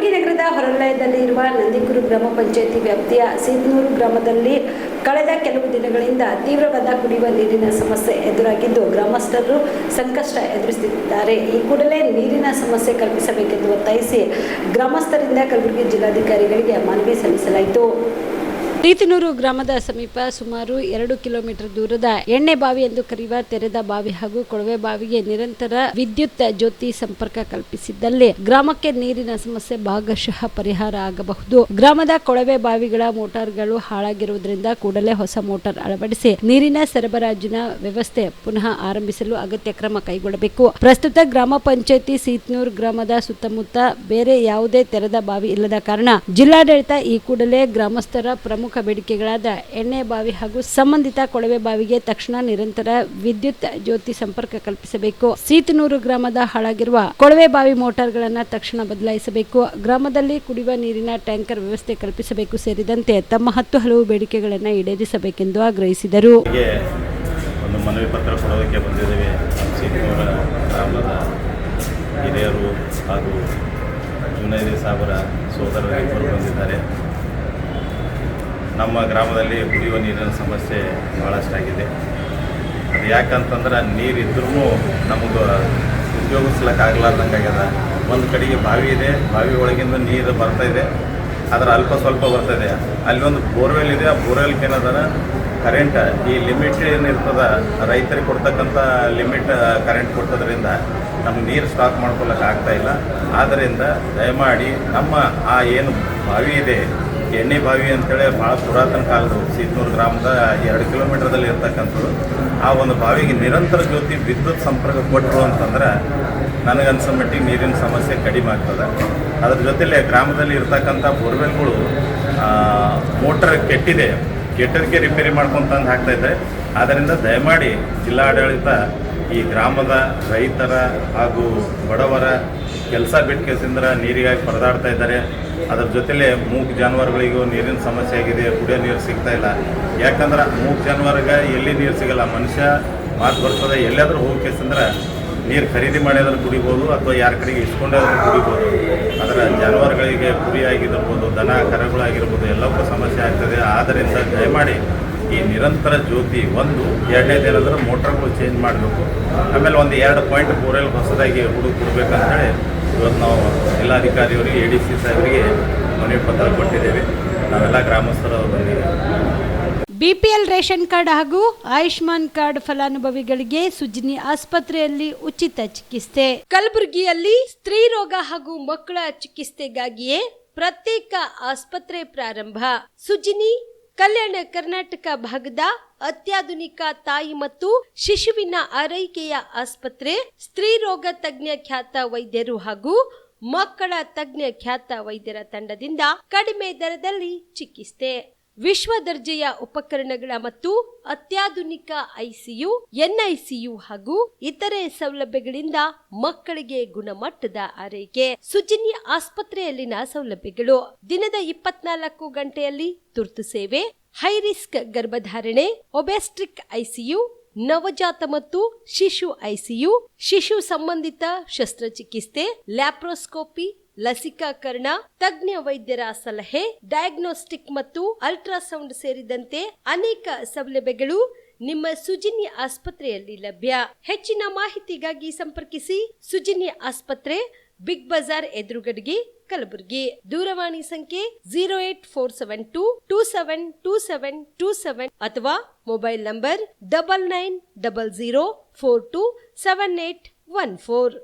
ಕಲಬುರಗಿ ನಗರದ ಹೊರವಲಯದಲ್ಲಿ ಇರುವ ನಂದಿಕೂರು ಗ್ರಾಮ ಪಂಚಾಯಿತಿ ವ್ಯಾಪ್ತಿಯ ಸೀತ್ನೂರು ಗ್ರಾಮದಲ್ಲಿ ಕಳೆದ ಕೆಲವು ದಿನಗಳಿಂದ ತೀವ್ರವಾದ ಕುಡಿಯುವ ನೀರಿನ ಸಮಸ್ಯೆ ಎದುರಾಗಿದ್ದು ಗ್ರಾಮಸ್ಥರು ಸಂಕಷ್ಟ ಎದುರಿಸುತ್ತಿದ್ದಾರೆ. ಈ ಕೂಡಲೇ ನೀರಿನ ಸಮಸ್ಯೆ ಕಲ್ಪಿಸಬೇಕೆಂದು ಒತ್ತಾಯಿಸಿ ಗ್ರಾಮಸ್ಥರಿಂದ ಕಲಬುರಗಿ ಜಿಲ್ಲಾಧಿಕಾರಿಗಳಿಗೆ ಮನವಿ ಸಲ್ಲಿಸಲಾಯಿತು. ಸೀತ್ನೂರು ಗ್ರಾಮದ ಸಮೀಪ ಸುಮಾರು 2 ಕಿಲೋಮೀಟರ್ ದೂರದ ಎಣ್ಣೆ ಬಾವಿ ಎಂದು ಕರೆಯುವ ತೆರೆದ ಬಾವಿ ಹಾಗೂ ಕೊಳವೆ ಬಾವಿಗೆ ನಿರಂತರ ವಿದ್ಯುತ್ ಜ್ಯೋತಿ ಸಂಪರ್ಕ ಕಲ್ಪಿಸಿದ್ದಲ್ಲಿ ಗ್ರಾಮಕ್ಕೆ ನೀರಿನ ಸಮಸ್ಯೆ ಭಾಗಶಃ ಪರಿಹಾರ ಆಗಬಹುದು. ಗ್ರಾಮದ ಕೊಳವೆ ಬಾವಿಗಳ ಮೋಟಾರ್ಗಳು ಹಾಳಾಗಿರುವುದರಿಂದ ಕೂಡಲೇ ಹೊಸ ಮೋಟಾರ್ ಅಳವಡಿಸಿ ನೀರಿನ ಸರಬರಾಜಿನ ವ್ಯವಸ್ಥೆ ಪುನಃ ಆರಂಭಿಸಲು ಅಗತ್ಯ ಕ್ರಮ ಕೈಗೊಳ್ಳಬೇಕು. ಪ್ರಸ್ತುತ ಗ್ರಾಮ ಪಂಚಾಯಿತಿ ಸೀತ್ನೂರು ಗ್ರಾಮದ ಸುತ್ತಮುತ್ತ ಬೇರೆ ಯಾವುದೇ ತೆರೆದ ಬಾವಿ ಇಲ್ಲದ ಕಾರಣ ಜಿಲ್ಲಾಡಳಿತ ಈ ಕೂಡಲೇ ಗ್ರಾಮಸ್ಥರ ಪ್ರಮುಖ ಬೇಡಿಕೆಗಳಾದ ಎಣ್ಣೆ ಬಾವಿ ಹಾಗೂ ಸಂಬಂಧಿತ ಕೊಳವೆ ಬಾವಿಗೆ ತಕ್ಷಣ ನಿರಂತರ ವಿದ್ಯುತ್ ಜ್ಯೋತಿ ಸಂಪರ್ಕ ಕಲ್ಪಿಸಬೇಕು. ಸೀತ್ನೂರು ಗ್ರಾಮದ ಹಾಳಾಗಿರುವ ಕೊಳವೆ ಬಾವಿ ಮೋಟಾರ್ಗಳನ್ನು ತಕ್ಷಣ ಬದಲಾಯಿಸಬೇಕು. ಗ್ರಾಮದಲ್ಲಿ ಕುಡಿಯುವ ನೀರಿನ ಟ್ಯಾಂಕರ್ ವ್ಯವಸ್ಥೆ ಕಲ್ಪಿಸಬೇಕು ಸೇರಿದಂತೆ ತಮ್ಮ 10 ಹಲವು ಬೇಡಿಕೆಗಳನ್ನು ಈಡೇರಿಸಬೇಕೆಂದು ಆಗ್ರಹಿಸಿದರು. ಒಂದು ಮನವಿ ಪತ್ರ ಕೊಡೋದಕ್ಕೆ ಬಂದಿದ್ದೇವೆ. ಸೀತ್ನೂರ ಗ್ರಾಮದ ಹಿರಿಯರು ಹಾಗೂ ಜುನೈದಿ ಸಾಬರ ಸೋದರರಿಬ್ಬರು ಬಂದಿದ್ದಾರೆ. ನಮ್ಮ ಗ್ರಾಮದಲ್ಲಿ ಕುಡಿಯುವ ನೀರಿನ ಸಮಸ್ಯೆ ಭಾಳಷ್ಟಾಗಿದೆ. ಅದು ಯಾಕಂತಂದ್ರೆ ನೀರಿದ್ರೂ ನಮಗೆ ಉಪಯೋಗಿಸ್ಲಿಕ್ಕಾಗಲಾರ್ದಂಗಾಗ್ಯದ. ಒಂದು ಕಡೆಗೆ ಬಾವಿ ಇದೆ, ಬಾವಿ ಒಳಗಿಂದ ನೀರು ಬರ್ತಾಯಿದೆ, ಅದರ ಅಲ್ಪ ಸ್ವಲ್ಪ ಬರ್ತಾಯಿದೆ. ಅಲ್ಲಿ ಒಂದು ಬೋರ್ವೆಲ್ ಇದೆ, ಆ ಬೋರ್ವೆಲ್ಗೆ ಏನದ ಕರೆಂಟ್ ಈ ಲಿಮಿಟ್ ಏನಿರ್ತದ ರೈತರಿಗೆ ಕೊಡ್ತಕ್ಕಂಥ ಲಿಮಿಟ್ ಕರೆಂಟ್ ಕೊಟ್ಟೋದ್ರಿಂದ ನಮ್ಗೆ ನೀರು ಸ್ಟಾಕ್ ಮಾಡ್ಕೊಳ್ಳೋಕೆ ಆಗ್ತಾಯಿಲ್ಲ. ಆದ್ದರಿಂದ ದಯಮಾಡಿ ನಮ್ಮ ಆ ಏನು ಬಾವಿ ಇದೆ, ಎಣ್ಣೆ ಬಾವಿ ಅಂತೇಳಿ ಭಾಳ ಪುರಾತನ ಕಾಲದ ಸೀತ್ನೂರು ಗ್ರಾಮದ 2 ಕಿಲೋಮೀಟರ್ದಲ್ಲಿ ಇರ್ತಕ್ಕಂಥದ್ದು, ಆ ಒಂದು ಬಾವಿಗೆ ನಿರಂತರ ಜ್ಯೋತಿ ವಿದ್ಯುತ್ ಸಂಪರ್ಕ ಕೊಟ್ಟರು ಅಂತಂದ್ರೆ ನನಗನ್ಸೋ ಮಟ್ಟಿಗೆ ನೀರಿನ ಸಮಸ್ಯೆ ಕಡಿಮೆ ಆಗ್ತದೆ. ಅದ್ರ ಜೊತೆಲೆ ಗ್ರಾಮದಲ್ಲಿ ಇರ್ತಕ್ಕಂಥ ಬೋರ್ವೆಲ್ಗಳು ಮೋಟರ್ ಕೆಟ್ಟದಕ್ಕೆ ರಿಪೇರಿ ಮಾಡ್ಕೊತಂದು ಹಾಕ್ತಾಯಿದ್ದಾರೆ. ಆದ್ದರಿಂದ ದಯಮಾಡಿ ಜಿಲ್ಲಾಡಳಿತ ಈ ಗ್ರಾಮದ ರೈತರ ಹಾಗೂ ಬಡವರ ಕೆಲಸ ಬಿಟ್ಟು ಕೇಸಿಂದ ನೀರಿಗಾಗಿ ಪರದಾಡ್ತಾ ಇದ್ದಾರೆ. ಅದರ ಜೊತೆಲೆ ಮೂಗು ಜಾನುವಾರುಗಳಿಗೂ ನೀರಿನ ಸಮಸ್ಯೆ ಆಗಿದೆ, ಕುಡಿಯೋ ನೀರು ಸಿಗ್ತಾ ಇಲ್ಲ. ಯಾಕಂದ್ರೆ ಮೂಗು ಜಾನುವಾರಿಗೆ ಎಲ್ಲಿ ನೀರು ಸಿಗಲ್ಲ, ಮನುಷ್ಯ ಮಾತು ಬರ್ತದೆ, ಎಲ್ಲಾದರೂ ಹೋಗಿ ಕೇಸಂದ್ರೆ ನೀರು ಖರೀದಿ ಮಾಡಿದ್ರೆ ಕುಡಿಬೋದು ಅಥವಾ ಯಾರ ಕಡೆಗೆ ಇಸ್ಕೊಂಡಾದ್ರೂ ಕುಡಿಬೋದು. ಅದರ ಜಾನುವಾರುಗಳಿಗೆ ಕುರಿ ಆಗಿರ್ಬೋದು, ದನ ಕರುಗಳಾಗಿರ್ಬೋದು, ಎಲ್ಲಕ್ಕೂ ಸಮಸ್ಯೆ ಆಗ್ತದೆ. ಆದ್ದರಿಂದ ದಯಮಾಡಿ ಈ ನಿರಂತರ ಜ್ಯೋತಿ ಒಂದು, ಎರಡನೇದೇನಾದ್ರೆ ಮೋಟ್ರ್ಗಳು ಚೇಂಜ್ ಮಾಡಬೇಕು. ಆಮೇಲೆ ಒಂದು 2 ಪಾಯಿಂಟ್ ಬೋರ್ವೆಲ್ ಹೊಸದಾಗಿ ಕೊಡಬೇಕಂತೇಳಿ ಇವತ್ತು ನಾವು ಜಿಲ್ಲಾಧಿಕಾರಿಯವರಿಗೆ ADC ಸಾಹೇಬರಿಗೆ ಮನವಿ ಪತ್ರ ಕೊಟ್ಟಿದ್ದೇವೆ. ನಾವೆಲ್ಲ ಗ್ರಾಮಸ್ಥರು ಬಂದಿದ್ದೇವೆ. BPL ರೇಷನ್ ಕಾರ್ಡ್ ಹಾಗೂ ಆಯುಷ್ಮಾನ್ ಕಾರ್ಡ್ ಫಲಾನುಭವಿಗಳಿಗೆ ಸುಜಿನಿ ಆಸ್ಪತ್ರೆಯಲ್ಲಿ ಉಚಿತ ಚಿಕಿತ್ಸೆ. ಕಲಬುರಗಿಯಲ್ಲಿ ಸ್ತ್ರೀ ರೋಗ ಹಾಗೂ ಮಕ್ಕಳ ಚಿಕಿತ್ಸೆಗಾಗಿಯೇ ಪ್ರತ್ಯೇಕ ಆಸ್ಪತ್ರೆ ಪ್ರಾರಂಭ. ಸುಜಿನಿ ಕಲ್ಯಾಣ ಕರ್ನಾಟಕ ಭಾಗದ ಅತ್ಯಾಧುನಿಕ ತಾಯಿ ಮತ್ತು ಶಿಶುವಿನ ಆರೈಕೆಯ ಆಸ್ಪತ್ರೆ. ಸ್ತ್ರೀ ರೋಗ ತಜ್ಞ ಖ್ಯಾತ ವೈದ್ಯರು ಹಾಗೂ ಮಕ್ಕಳ ತಜ್ಞ ಖ್ಯಾತ ವೈದ್ಯರ ತಂಡದಿಂದ ಕಡಿಮೆ ದರದಲ್ಲಿ ಚಿಕಿತ್ಸೆ, ವಿಶ್ವ ದರ್ಜೆಯ ಉಪಕರಣಗಳ ಮತ್ತು ಅತ್ಯಾಧುನಿಕ ICU, NICU ಹಾಗೂ ಇತರೆ ಸೌಲಭ್ಯಗಳಿಂದ ಮಕ್ಕಳಿಗೆ ಗುಣಮಟ್ಟದ ಆರೈಕೆ. ಸುಜಿನಿ ಆಸ್ಪತ್ರೆಯಲ್ಲಿನ ಸೌಲಭ್ಯಗಳು: ದಿನದ 24 ಗಂಟೆಯಲ್ಲಿ ತುರ್ತು ಸೇವೆ, ಹೈ ರಿಸ್ಕ್ ಗರ್ಭಧಾರಣೆ, ಒಬೆಸ್ಟ್ರಿಕ್ ICU, ನವಜಾತ ಮತ್ತು ಶಿಶು ICU, ಶಿಶು ಸಂಬಂಧಿತ ಶಸ್ತ್ರಚಿಕಿತ್ಸೆ, ಲ್ಯಾಪ್ರೋಸ್ಕೋಪಿ, ಲಸಿಕಾಕರಣ, ತಜ್ಞ ವೈದ್ಯರ ಸಲಹೆ, ಡಯಾಗ್ನೋಸ್ಟಿಕ್ ಮತ್ತು ಅಲ್ಟ್ರಾಸೌಂಡ್ ಸೇರಿದಂತೆ ಅನೇಕ ಸೌಲಭ್ಯಗಳು ನಿಮ್ಮ ಸುಜಿನಿ ಆಸ್ಪತ್ರೆಯಲ್ಲಿ ಲಭ್ಯ. ಹೆಚ್ಚಿನ ಮಾಹಿತಿಗಾಗಿ ಸಂಪರ್ಕಿಸಿ ಸುಜಿನಿ ಆಸ್ಪತ್ರೆ, ಬಿಗ್ ಬಜಾರ್ ಎದುರುಗಡೆಗೆ, ಕಲಬುರಗಿ. ದೂರವಾಣಿ ಸಂಖ್ಯೆ 08472727227 ಅಥವಾ ಮೊಬೈಲ್ ನಂಬರ್ 9900427814.